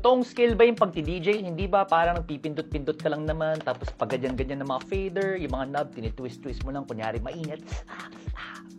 totoong skill ba yung pagti-DJ? Hindi ba parang nagpipindot-pindot ka lang naman, tapos pag ganyan-ganyan ng mga fader, yung mga knob, tinitwist-twist mo lang, kunyari mainit.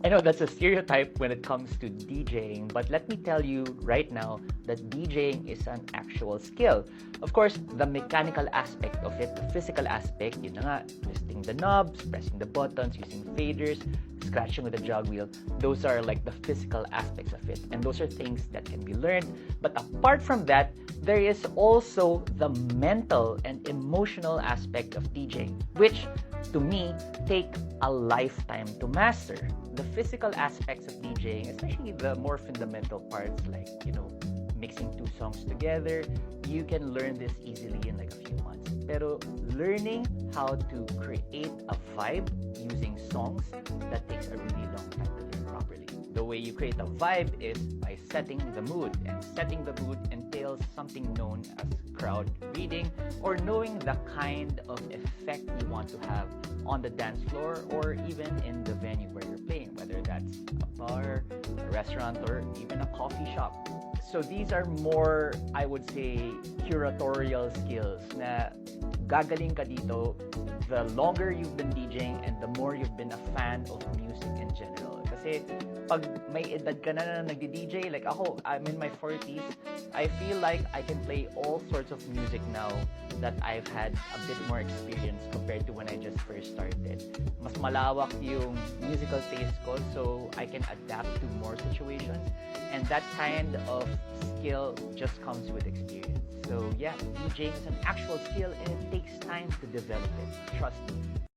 I know that's a stereotype when it comes to DJing, but let me tell you right now that DJing is an actual skill. Of course, the mechanical aspect of it, the physical aspect, yun na nga, twisting the knobs, pressing the buttons, using faders, scratching with the jog wheel, those are like the physical aspects of it. And those are things that can be learned. But apart from that, there is also the mental and emotional aspect of DJing, which to me take a lifetime to master. The physical aspects of DJing, especially the more fundamental parts like, mixing two songs together, you can learn this easily in like a few months. Pero learning how to create a vibe using songs, that takes a really long time to learn properly. The way you create a vibe is by setting the mood, and setting the mood entails something known as crowd reading, or knowing the kind of effect you want to have on the dance floor or even in the venue where you're playing, whether that's a bar, a restaurant, or even a coffee shop. So these are more, I would say, curatorial skills na gagaling ka dito the longer you've been DJing and the more you've been a fan of music in general. Kasi pag may edad ka na nagdi-DJ, like ako, I'm in my 40s, I feel like I can play all sorts of music now that I've had a bit more experience compared to when I just first started. Mas malawak yung musical taste ko, so I can adapt to more situations. And that kind of skill just comes with experience. So yeah, DJing is an actual skill and it takes time to develop it. Trust me.